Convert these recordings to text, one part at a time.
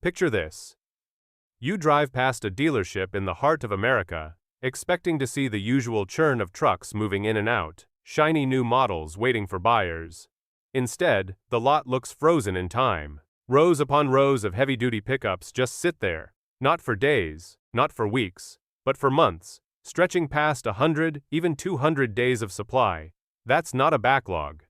Picture this. You drive past a dealership in the heart of America, expecting to see the usual churn of trucks moving in and out, shiny new models waiting for buyers. Instead, the lot looks frozen in time. Rows upon rows of heavy-duty pickups just sit there, not for days, not for weeks, but for months, stretching past 100, even 200 days of supply. That's not a backlog.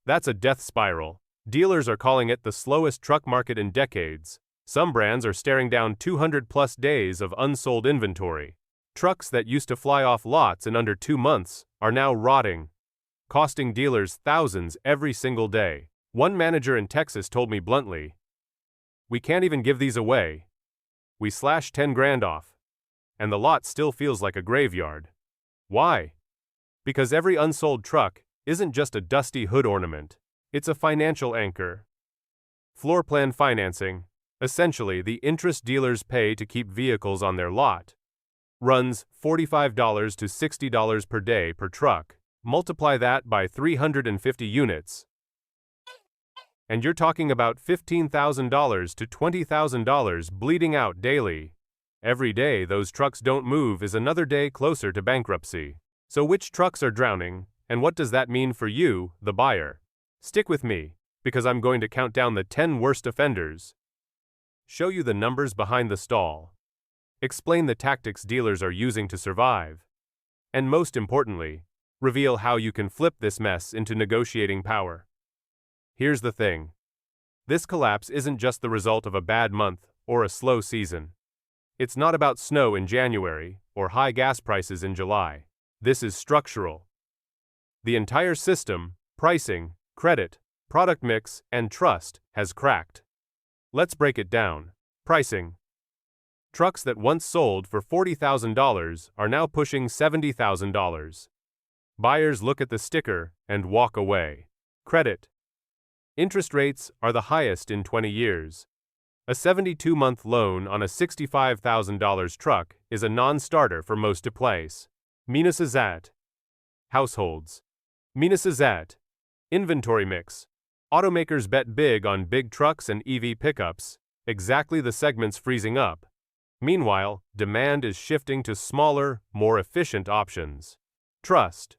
That's a death spiral. Dealers are calling it the slowest truck market in decades. Some brands are staring down 200-plus days of unsold inventory. Trucks that used to fly off lots in under 2 months are now rotting, costing dealers thousands every single day. One manager in Texas told me bluntly, "We can't even give these away. We slash 10 grand off, and the lot still feels like a graveyard." Why? Because every unsold truck isn't just a dusty hood ornament. It's a financial anchor. Floor plan financing, essentially the interest dealers pay to keep vehicles on their lot, runs $45 to $60 per day per truck. Multiply that by 350 units, and you're talking about $15,000 to $20,000 bleeding out daily. Every day those trucks don't move is another day closer to bankruptcy. So which trucks are drowning, and what does that mean for you, the buyer? Stick with me, because I'm going to count down the 10 worst offenders, show you the numbers behind the stall, explain the tactics dealers are using to survive, and most importantly, reveal how you can flip this mess into negotiating power. Here's the thing. This collapse isn't just the result of a bad month or a slow season. It's not about snow in January or high gas prices in July. This is structural. The entire system, pricing, credit, product mix, and trust, has cracked. Let's break it down. Pricing. Trucks that once sold for $40,000 are now pushing $70,000. Buyers look at the sticker and walk away. Credit. Interest rates are the highest in 20 years. A 72-month loan on a $65,000 truck is a non-starter for most to place. Minusazat. Households. Minusazat. Inventory mix. Automakers bet big on big trucks and EV pickups, exactly the segments freezing up. Meanwhile, demand is shifting to smaller, more efficient options. Trust.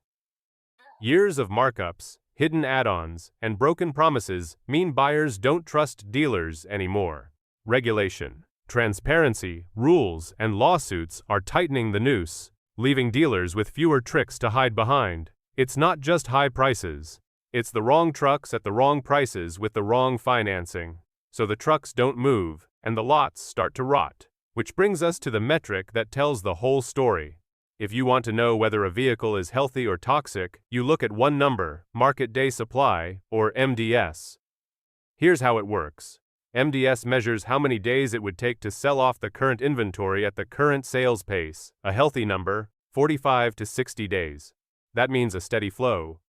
Years of markups, hidden add-ons, and broken promises mean buyers don't trust dealers anymore. Regulation, transparency, rules, and lawsuits are tightening the noose, leaving dealers with fewer tricks to hide behind. It's not just high prices. It's the wrong trucks at the wrong prices with the wrong financing. So the trucks don't move, and the lots start to rot. Which brings us to the metric that tells the whole story. If you want to know whether a vehicle is healthy or toxic, you look at one number, market day supply, or MDS. Here's how it works. MDS measures how many days it would take to sell off the current inventory at the current sales pace. A healthy number, 45 to 60 days. That means a steady flow.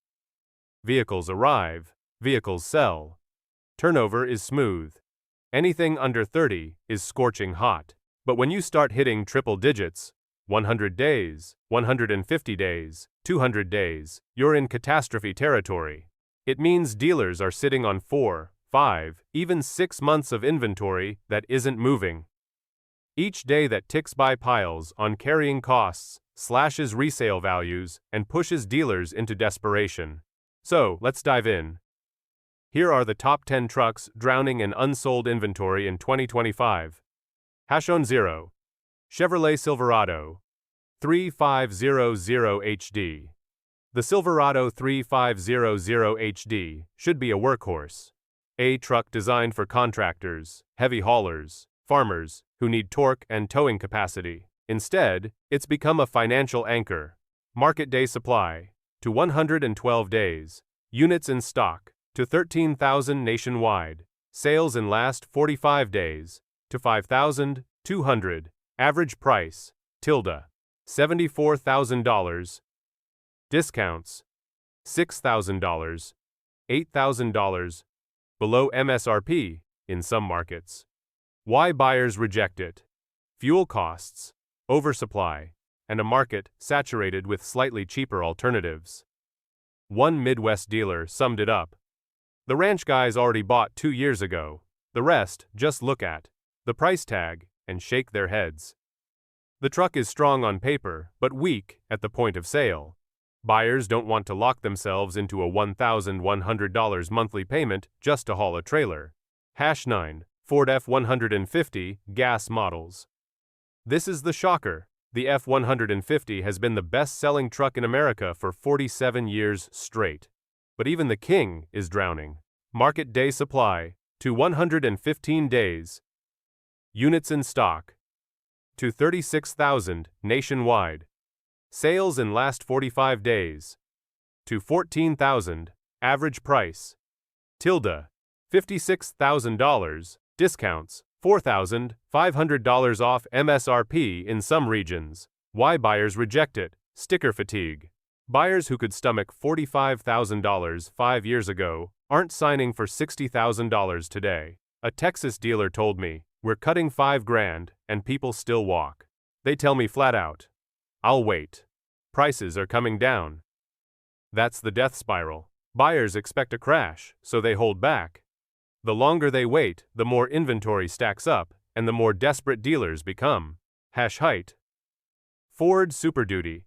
Vehicles arrive, vehicles sell. Turnover is smooth. Anything under 30 is scorching hot. But when you start hitting triple digits, 100 days, 150 days, 200 days, you're in catastrophe territory. It means dealers are sitting on 4, 5, even 6 months of inventory that isn't moving. Each day that ticks by piles on carrying costs, slashes resale values, and pushes dealers into desperation. So, let's dive in. Here are the top 10 trucks drowning in unsold inventory in 2025. Hashon 0. Chevrolet Silverado 3500 HD. The Silverado 3500 HD should be a workhorse. A truck designed for contractors, heavy haulers, farmers who need torque and towing capacity. Instead, it's become a financial anchor. Market day supply to 112 days. Units in stock to 13,000 nationwide. Sales in last 45 days to 5,200. Average price, $74,000. Discounts, $6,000, $8,000, below MSRP in some markets. Why buyers reject it? Fuel costs, oversupply, and a market saturated with slightly cheaper alternatives. One Midwest dealer summed it up. The ranch guys already bought 2 years ago. The rest, just look at. the price tag, and shake their heads. The truck is strong on paper, but weak at the point of sale. Buyers don't want to lock themselves into a $1,100 monthly payment just to haul a trailer. #9. Ford F-150 gas models. This is the shocker. The F-150 has been the best-selling truck in America for 47 years straight. But even the king is drowning. Market day supply, to 115 days. Units in stock, to 36,000 nationwide. Sales in last 45 days, to 14,000. Average price, $56,000. Discounts, $4,500 off MSRP in some regions. Why buyers reject it? Sticker fatigue. Buyers who could stomach $45,000 5 years ago aren't signing for $60,000 today. A Texas dealer told me, "We're cutting $5,000 and people still walk." They tell me flat out, "I'll wait. Prices are coming down." That's the death spiral. Buyers expect a crash, so they hold back. The longer they wait, the more inventory stacks up, and the more desperate dealers become. #height. Ford Super Duty.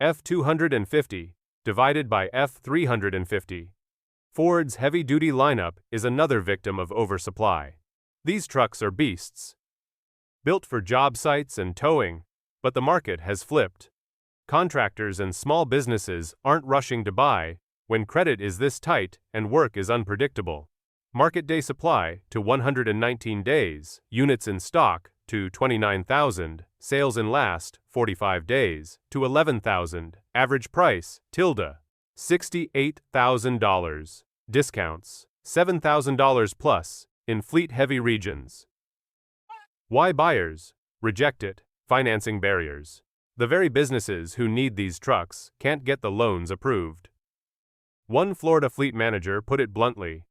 F-250, divided by F-350. Ford's heavy-duty lineup is another victim of oversupply. These trucks are beasts, built for job sites and towing, but the market has flipped. Contractors and small businesses aren't rushing to buy when credit is this tight and work is unpredictable. Market day supply, to 119 days. Units in stock, to 29,000. Sales in last 45 days, to 11,000. Average price, $68,000. Discounts, $7,000 plus, in fleet-heavy regions. Why buyers reject it? Financing barriers. The very businesses who need these trucks can't get the loans approved. One Florida fleet manager put it bluntly,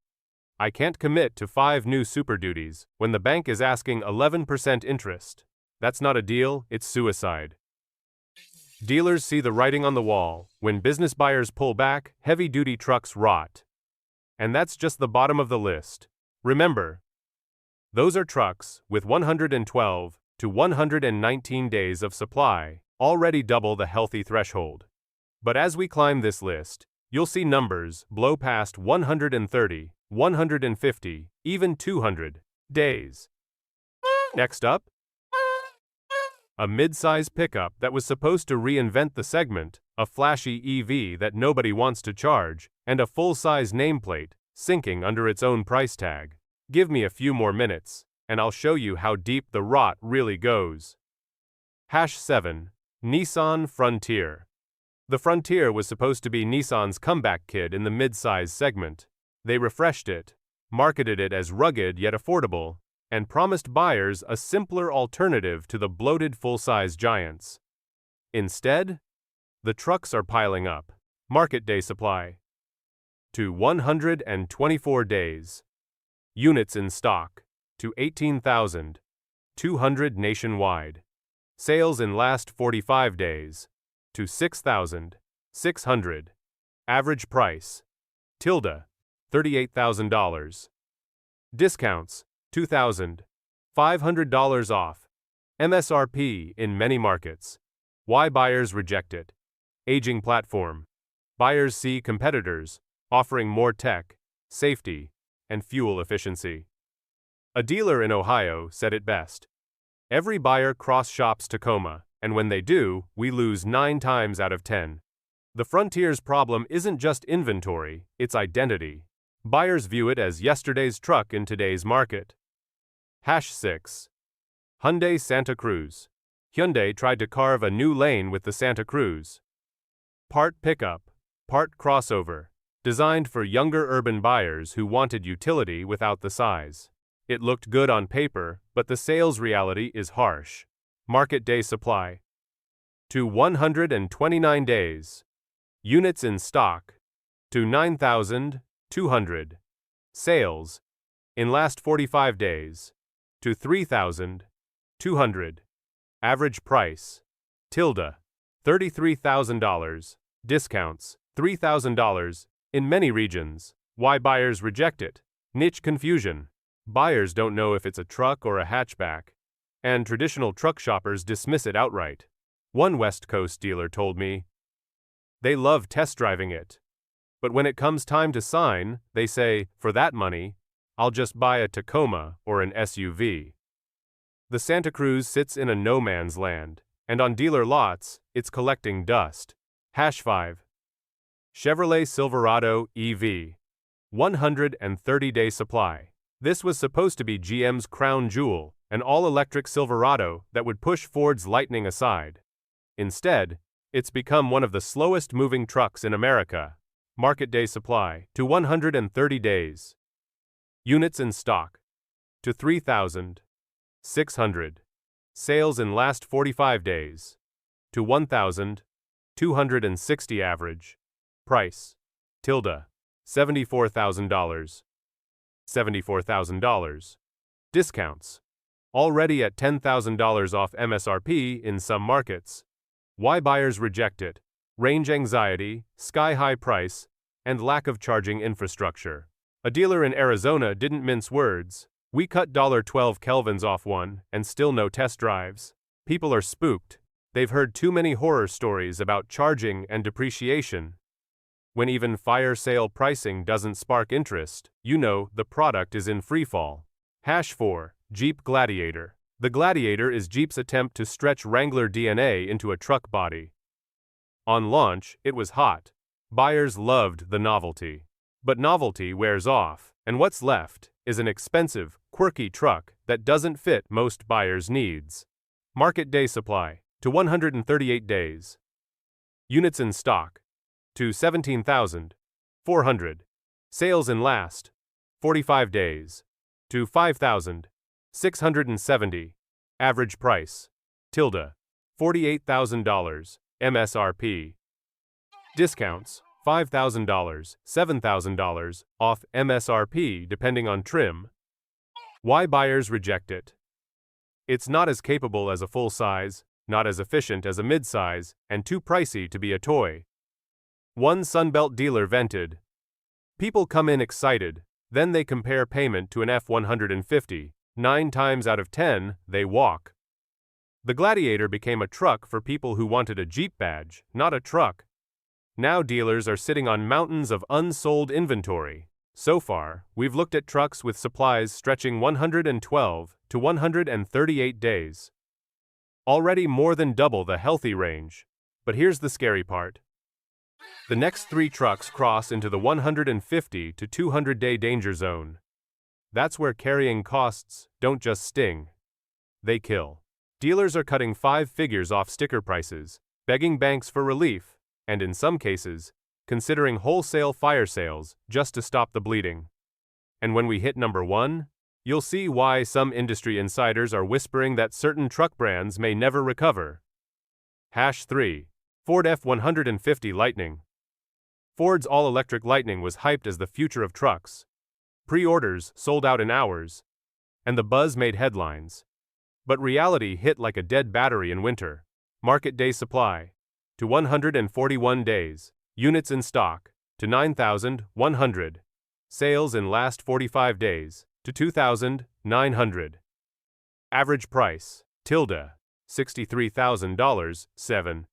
"I can't commit to 5 new Super Duties when the bank is asking 11% interest. That's not a deal, it's suicide." Dealers see the writing on the wall. When business buyers pull back, heavy-duty trucks rot. And that's just the bottom of the list. Remember, those are trucks with 112 to 119 days of supply, already double the healthy threshold. But as we climb this list, you'll see numbers blow past 130, 150, even 200 days. Next up, a mid-size pickup that was supposed to reinvent the segment, a flashy EV that nobody wants to charge, and a full-size nameplate sinking under its own price tag. Give me a few more minutes, and I'll show you how deep the rot really goes. #7. Nissan Frontier. The Frontier was supposed to be Nissan's comeback kid in the mid-size segment. They refreshed it, marketed it as rugged yet affordable, and promised buyers a simpler alternative to the bloated full-size giants. Instead, the trucks are piling up. Market day supply, to 124 days. Units in stock, to 18,200 nationwide. Sales in last 45 days, to 6,600. Average price, $38,000. Discounts, $2,500 off. MSRP in many markets. Why buyers reject it? Aging platform. Buyers see competitors offering more tech, safety, and fuel efficiency. A dealer in Ohio said it best. "Every buyer cross-shops Tacoma, and when they do, we lose 9 times out of 10. The Frontier's problem isn't just inventory, it's identity. Buyers view it as yesterday's truck in today's market." #6. Hyundai Santa Cruz. Hyundai tried to carve a new lane with the Santa Cruz. Part pickup, part crossover. Designed for younger urban buyers who wanted utility without the size. It looked good on paper, but the sales reality is harsh. Market day supply, to 129 days. Units in stock, to 9,200. Sales, in last 45 days, to 3,200. Average price, $33,000. Discounts, $3,000. In many regions. Why buyers reject it? Niche confusion. Buyers don't know if it's a truck or a hatchback, and traditional truck shoppers dismiss it outright. One West Coast dealer told me they love test driving it, but when it comes time to sign, they say, for that money, I'll just buy a Tacoma or an SUV. The Santa Cruz sits in a no man's land, and on dealer lots, it's collecting dust. #5. Chevrolet Silverado EV. 130-day supply. This was supposed to be GM's crown jewel, an all-electric Silverado that would push Ford's Lightning aside. Instead, it's become one of the slowest-moving trucks in America. Market day supply, to 130 days. Units in stock, to 3,600. Sales in last 45 days, to 1,260 average. Price, $74,000. $74,000. Discounts, already at $10,000 off MSRP in some markets. Why buyers reject it: range anxiety, sky-high price, and lack of charging infrastructure. A dealer in Arizona didn't mince words. We cut $12 kelvins off one, and still no test drives. People are spooked. They've heard too many horror stories about charging and depreciation. When even fire sale pricing doesn't spark interest, you know the product is in freefall. #4. Jeep Gladiator. The Gladiator is Jeep's attempt to stretch Wrangler DNA into a truck body. On launch, it was hot. Buyers loved the novelty. But novelty wears off, and what's left is an expensive, quirky truck that doesn't fit most buyers' needs. Market day supply, to 138 days. Units in stock, to 17,400. Sales in last 45 days, to 5,670. Average price, $48,000. MSRP. Discounts, $5,000, $7,000 off MSRP depending on trim. Why buyers reject it: it's not as capable as a full-size, not as efficient as a mid-size, and too pricey to be a toy. One Sunbelt dealer vented: people come in excited, then they compare payment to an F-150. 9 times out of 10, they walk. The Gladiator became a truck for people who wanted a Jeep badge, not a truck. Now dealers are sitting on mountains of unsold inventory. So far, we've looked at trucks with supplies stretching 112 to 138 days. Already more than double the healthy range. But here's the scary part. The next 3 trucks cross into the 150 to 200-day danger zone. That's where carrying costs don't just sting, they kill. Dealers are cutting 5 figures off sticker prices, begging banks for relief, and in some cases, considering wholesale fire sales just to stop the bleeding. And when we hit number 1, you'll see why some industry insiders are whispering that certain truck brands may never recover. #3. Ford F-150 Lightning. Ford's all-electric Lightning was hyped as the future of trucks. Pre-orders sold out in hours, and the buzz made headlines. But reality hit like a dead battery in winter. Market day supply, to 141 days. Units in stock, to 9,100. Sales in last 45 days, to 2,900. Average price, $63,000, 7.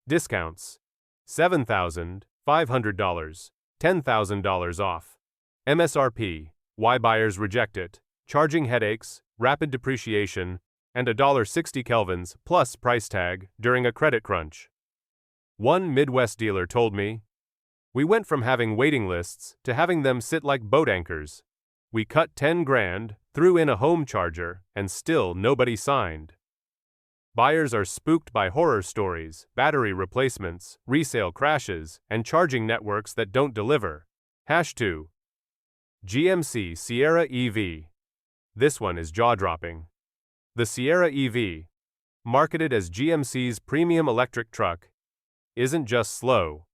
Discounts, $7,500, $10,000 off. MSRP, why buyers reject it: charging headaches, rapid depreciation, and $1.60 kelvins plus price tag during a credit crunch. One Midwest dealer told me, we went from having waiting lists to having them sit like boat anchors. We cut 10 grand, threw in a home charger, and still nobody signed. Buyers are spooked by horror stories, battery replacements, resale crashes, and charging networks that don't deliver. #2. GMC Sierra EV. This one is jaw-dropping. The Sierra EV, marketed as GMC's premium electric truck, isn't just slow.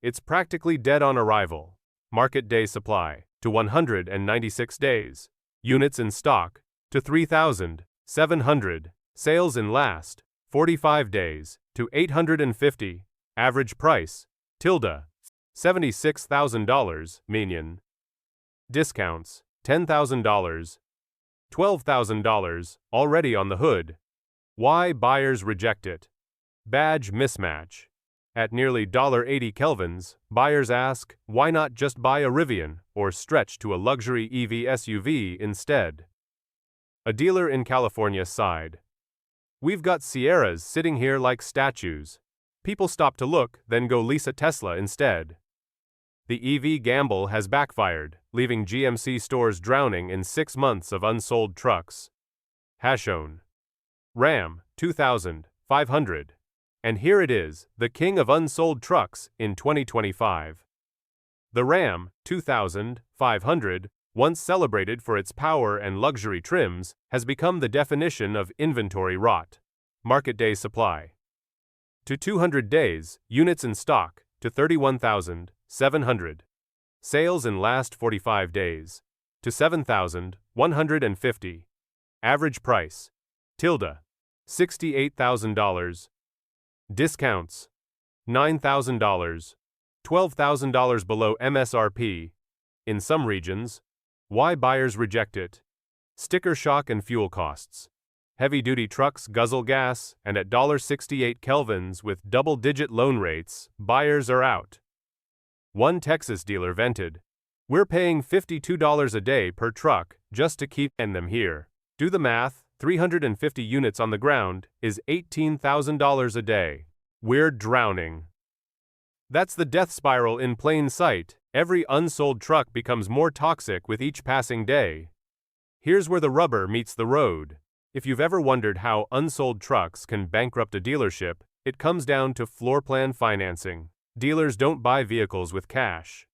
It's practically dead on arrival. Market day supply, to 196 days. Units in stock, to 3,700. Sales in last 45 days, to 850. Average price, $76,000, median. Discounts, $10,000, $12,000, already on the hood. Why buyers reject it. Badge mismatch. At nearly $80 Kelvins, buyers ask, why not just buy a Rivian or stretch to a luxury EV SUV instead? A dealer in California sighed. We've got Sierras sitting here like statues. People stop to look, then go lease a Tesla instead. The EV gamble has backfired, leaving GMC stores drowning in 6 months of unsold trucks. Has shown. Ram 2500. And here it is, the king of unsold trucks in 2025. The Ram 2500, once celebrated for its power and luxury trims, has become the definition of inventory rot. Market day supply. To 200 days, units in stock, to 31,700. Sales in last 45 days, to 7,150. Average price, $68,000. Discounts, $9,000, $12,000 below MSRP. In some regions. Why buyers reject it. Sticker shock and fuel costs. Heavy-duty trucks guzzle gas, and at $68 Kelvins with double-digit loan rates, buyers are out. One Texas dealer vented, "We're paying $52 a day per truck just to keep them here. Do the math, 350 units on the ground is $18,000 a day. We're drowning." That's the death spiral in plain sight. Every unsold truck becomes more toxic with each passing day. Here's where the rubber meets the road. If you've ever wondered how unsold trucks can bankrupt a dealership, it comes down to floor plan financing. Dealers don't buy vehicles with cash.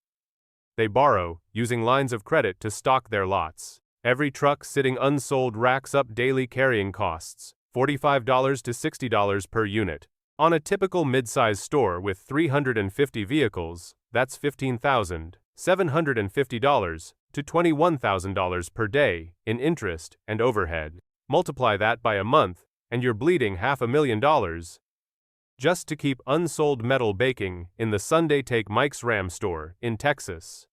They borrow, using lines of credit to stock their lots. Every truck sitting unsold racks up daily carrying costs, $45 to $60 per unit. On a typical mid-size store with 350 vehicles, that's $15,750 to $21,000 per day in interest and overhead. Multiply that by a month, and you're bleeding $500,000 just to keep unsold metal baking in the Sunday Take Mike's Ram store in Texas.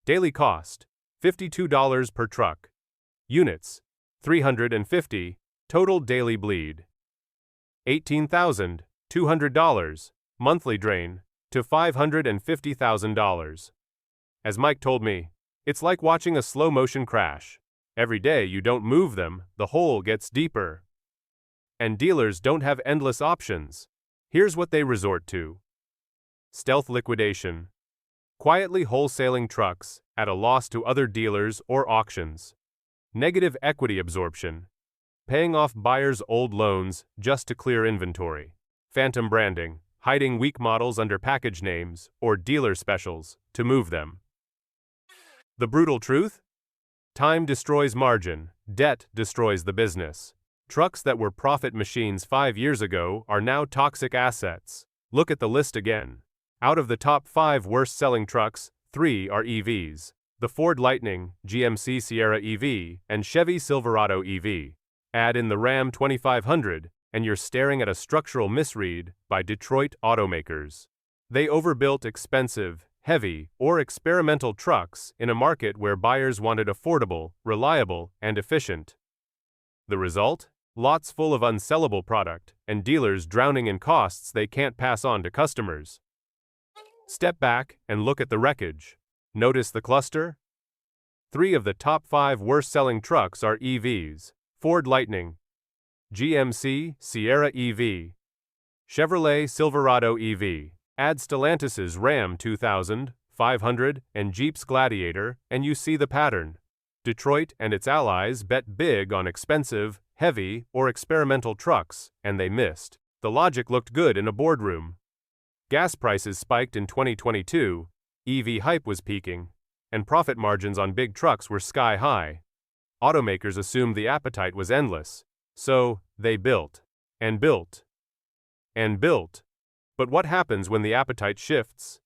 Daily cost, $52 per truck. Units, 350, total daily bleed. $18,200, monthly drain, to $550,000. As Mike told me, it's like watching a slow-motion crash. Every day you don't move them, the hole gets deeper. And dealers don't have endless options. Here's what they resort to. Stealth liquidation. Quietly wholesaling trucks at a loss to other dealers or auctions. Negative equity absorption. Paying off buyers' old loans just to clear inventory. Phantom branding. Hiding weak models under package names or dealer specials to move them. The brutal truth? Time destroys margin, debt destroys the business. Trucks that were profit machines 5 years ago are now toxic assets. Look at the list again. Out of the top 5 worst-selling trucks, 3 are EVs. The Ford Lightning, GMC Sierra EV, and Chevy Silverado EV. Add in the Ram 2500, and you're staring at a structural misread by Detroit automakers. They overbuilt expensive, heavy, or experimental trucks in a market where buyers wanted affordable, reliable, and efficient. The result? Lots full of unsellable product, and dealers drowning in costs they can't pass on to customers. Step back and look at the wreckage. Notice the cluster? 3 of the top 5 worst-selling trucks are EVs. Ford Lightning, GMC Sierra EV, Chevrolet Silverado EV. Add Stellantis's Ram 2500 and Jeep's Gladiator, and you see the pattern. Detroit and its allies bet big on expensive, heavy, or experimental trucks, and they missed. The logic looked good in a boardroom. Gas prices spiked in 2022, EV hype was peaking, and profit margins on big trucks were sky high. Automakers assumed the appetite was endless, so they built, and built, and built. But what happens when the appetite shifts?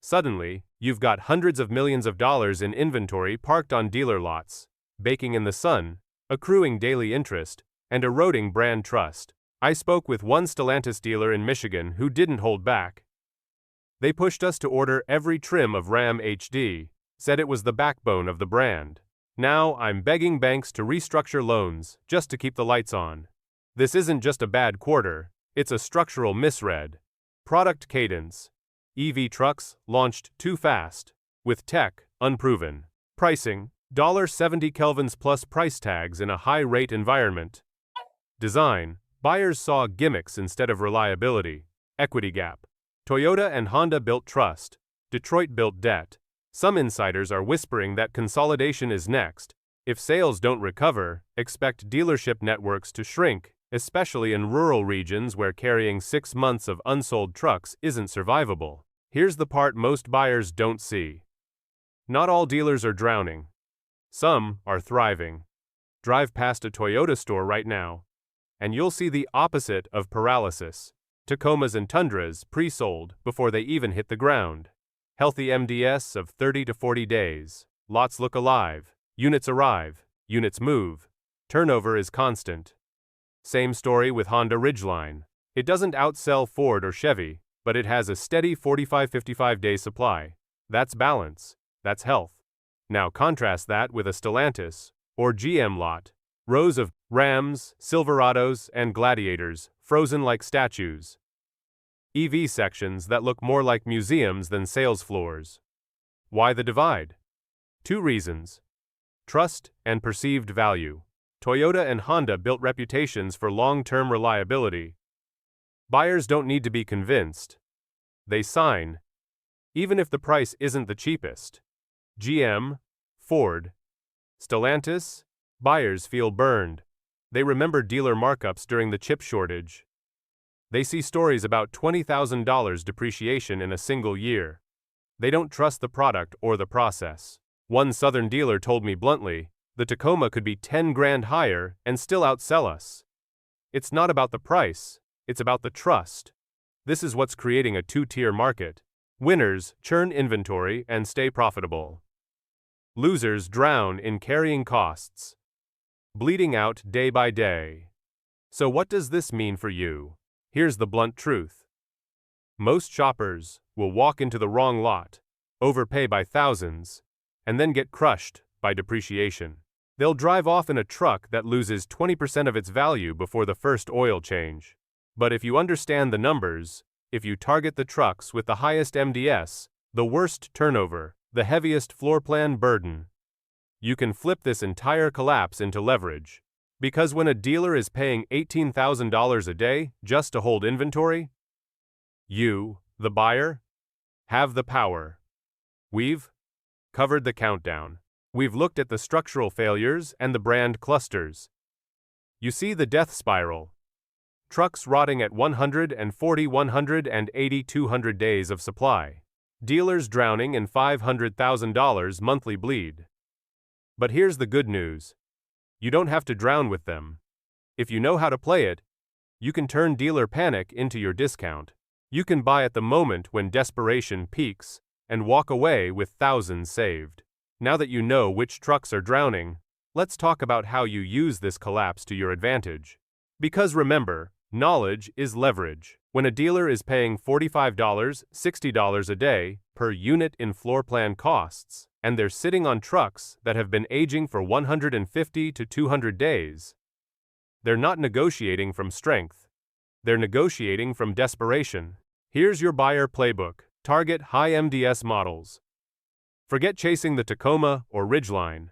Suddenly, you've got hundreds of millions of dollars in inventory parked on dealer lots, baking in the sun, accruing daily interest, and eroding brand trust. I spoke with one Stellantis dealer in Michigan who didn't hold back. They pushed us to order every trim of Ram HD, said it was the backbone of the brand. Now I'm begging banks to restructure loans just to keep the lights on. This isn't just a bad quarter, it's a structural misread. Product cadence. EV trucks launched too fast, with tech unproven. Pricing, $70 kelvins plus price tags in a high-rate environment. Design, buyers saw gimmicks instead of reliability. Equity gap. Toyota and Honda built trust. Detroit built debt. Some insiders are whispering that consolidation is next. If sales don't recover, expect dealership networks to shrink, especially in rural regions where carrying 6 months of unsold trucks isn't survivable. Here's the part most buyers don't see. Not all dealers are drowning. Some are thriving. Drive past a Toyota store right now, and you'll see the opposite of paralysis. Tacomas and Tundras pre-sold before they even hit the ground. Healthy MDS of 30 to 40 days. Lots look alive. Units arrive. Units move. Turnover is constant. Same story with Honda Ridgeline. It doesn't outsell Ford or Chevy, but it has a steady 45-55 day supply. That's balance. That's health. Now contrast that with a Stellantis or GM lot. Rows of Rams, Silverados, and Gladiators, frozen like statues. EV sections that look more like museums than sales floors. Why the divide? 2 reasons. Trust and perceived value. Toyota and Honda built reputations for long-term reliability. Buyers don't need to be convinced. They sign, even if the price isn't the cheapest. GM, Ford, Stellantis, buyers feel burned. They remember dealer markups during the chip shortage. They see stories about $20,000 depreciation in a single year. They don't trust the product or the process. One Southern dealer told me bluntly, the Tacoma could be 10 grand higher and still outsell us. It's not about the price, it's about the trust. This is what's creating a 2-tier market. Winners churn inventory and stay profitable. Losers drown in carrying costs, bleeding out day by day. So what does this mean for you? Here's the blunt truth. Most shoppers will walk into the wrong lot, overpay by thousands, and then get crushed by depreciation. They'll drive off in a truck that loses 20% of its value before the first oil change. But if you understand the numbers, if you target the trucks with the highest MDS, the worst turnover, the heaviest floor plan burden, you can flip this entire collapse into leverage. Because when a dealer is paying $18,000 a day just to hold inventory, you, the buyer, have the power. We've covered the countdown. We've looked at the structural failures and the brand clusters. You see the death spiral. Trucks rotting at 140, 180, 200 days of supply. Dealers drowning in $500,000 monthly bleed. But here's the good news. You don't have to drown with them. If you know how to play it, you can turn dealer panic into your discount. You can buy at the moment when desperation peaks and walk away with thousands saved. Now that you know which trucks are drowning, let's talk about how you use this collapse to your advantage. Because remember, knowledge is leverage. When a dealer is paying $45, $60 a day per unit in floor plan costs, and they're sitting on trucks that have been aging for 150 to 200 days, they're not negotiating from strength. They're negotiating from desperation. Here's your buyer playbook. Target high MDS models. Forget chasing the Tacoma or Ridgeline.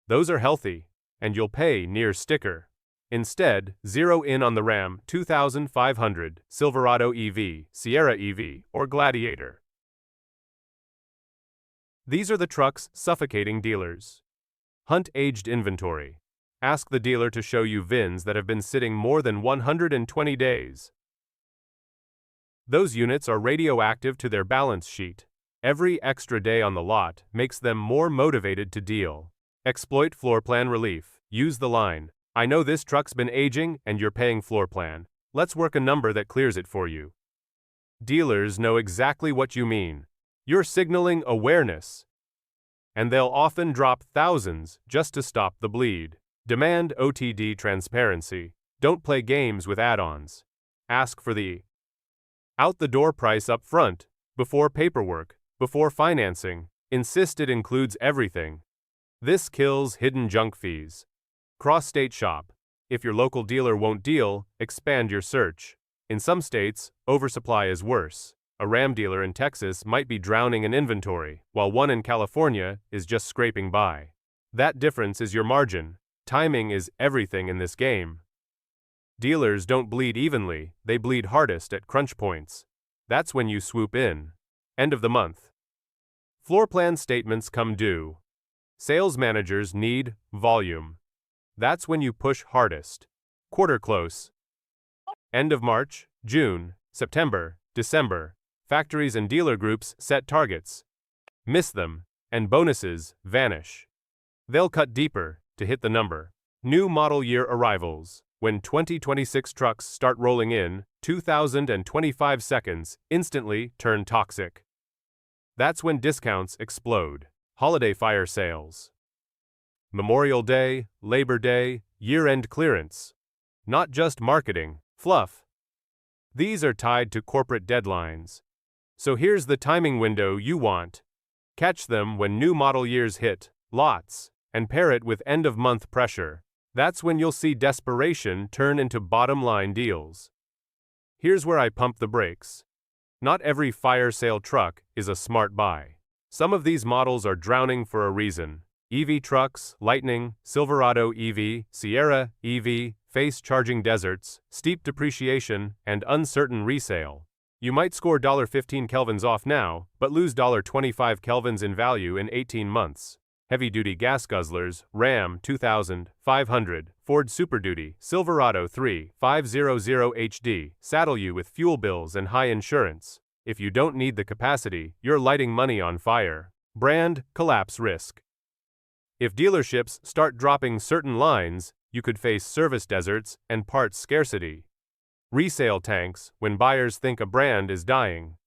Those are healthy, and you'll pay near sticker. Instead, zero in on the Ram 2500, Silverado EV, Sierra EV, or Gladiator. These are the trucks suffocating dealers. Hunt aged inventory. Ask the dealer to show you VINs that have been sitting more than 120 days. Those units are radioactive to their balance sheet. Every extra day on the lot makes them more motivated to deal. Exploit floor plan relief. Use the line, "I know this truck's been aging and you're paying floor plan. Let's work a number that clears it for you." Dealers know exactly what you mean. You're signaling awareness. And they'll often drop thousands just to stop the bleed. Demand OTD transparency. Don't play games with add-ons. Ask for the out-the-door price up front, before paperwork, before financing. Insist it includes everything. This kills hidden junk fees. Cross-state shop. If your local dealer won't deal, expand your search. In some states, oversupply is worse. A Ram dealer in Texas might be drowning in inventory, while one in California is just scraping by. That difference is your margin. Timing is everything in this game. Dealers don't bleed evenly, they bleed hardest at crunch points. That's when you swoop in. End of the month. Floor plan statements come due. Sales managers need volume. That's when you push hardest. Quarter close. End of March, June, September, December. Factories and dealer groups set targets. Miss them, and bonuses vanish. They'll cut deeper to hit the number. New model year arrivals. When 2026 trucks start rolling in, 2025 seconds instantly turn toxic. That's when discounts explode. Holiday fire sales. Memorial Day, Labor Day, year-end clearance. Not just marketing, fluff. These are tied to corporate deadlines. So here's the timing window you want. Catch them when new model years hit, lots, and pair it with end-of-month pressure. That's when you'll see desperation turn into bottom-line deals. Here's where I pump the brakes. Not every fire sale truck is a smart buy. Some of these models are drowning for a reason. EV trucks, Lightning, Silverado EV, Sierra EV, face charging deserts, steep depreciation, and uncertain resale. You might score $15 kelvins off now, but lose $25 kelvins in value in 18 months. Heavy-duty gas guzzlers, Ram 2500, Ford Super Duty, Silverado 3500 HD, saddle you with fuel bills and high insurance. If you don't need the capacity, you're lighting money on fire. Brand collapse risk. If dealerships start dropping certain lines, you could face service deserts and parts scarcity. Resale tanks when buyers think a brand is dying.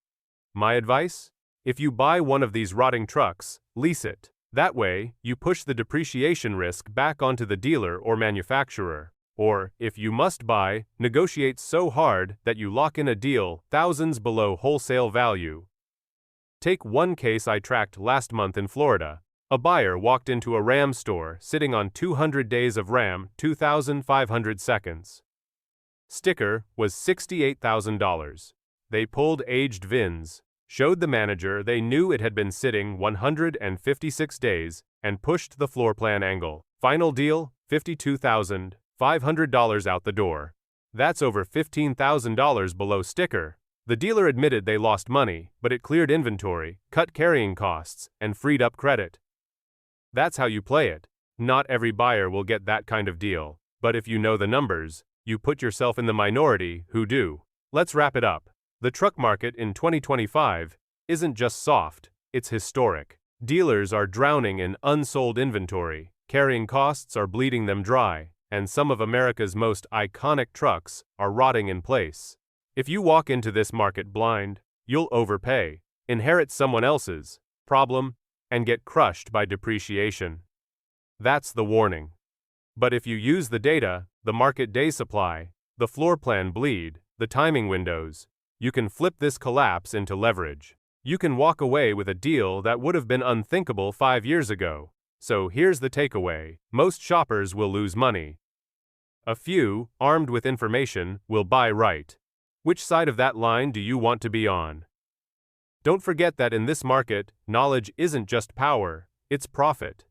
My advice? If you buy one of these rotting trucks, lease it. That way, you push the depreciation risk back onto the dealer or manufacturer. Or, if you must buy, negotiate so hard that you lock in a deal thousands below wholesale value. Take one case I tracked last month in Florida. A buyer walked into a Ram store sitting on 200 days of Ram 2,500 seconds. Sticker was $68,000. They pulled aged VINs, showed the manager they knew it had been sitting 156 days, and pushed the floor plan angle. Final deal, $52,500 out the door. That's over $15,000 below sticker. The dealer admitted they lost money, but it cleared inventory, cut carrying costs, and freed up credit. That's how you play it. Not every buyer will get that kind of deal, but if you know the numbers, you put yourself in the minority who do. Let's wrap it up. The truck market in 2025 isn't just soft, it's historic. Dealers are drowning in unsold inventory, carrying costs are bleeding them dry, and some of America's most iconic trucks are rotting in place. If you walk into this market blind, you'll overpay, inherit someone else's problem, and get crushed by depreciation. That's the warning. But if you use the data, the market day supply, the floor plan bleed, the timing windows, you can flip this collapse into leverage. You can walk away with a deal that would have been unthinkable 5 years ago. So here's the takeaway. Most shoppers will lose money. A few, armed with information, will buy right. Which side of that line do you want to be on? Don't forget that in this market, knowledge isn't just power, it's profit.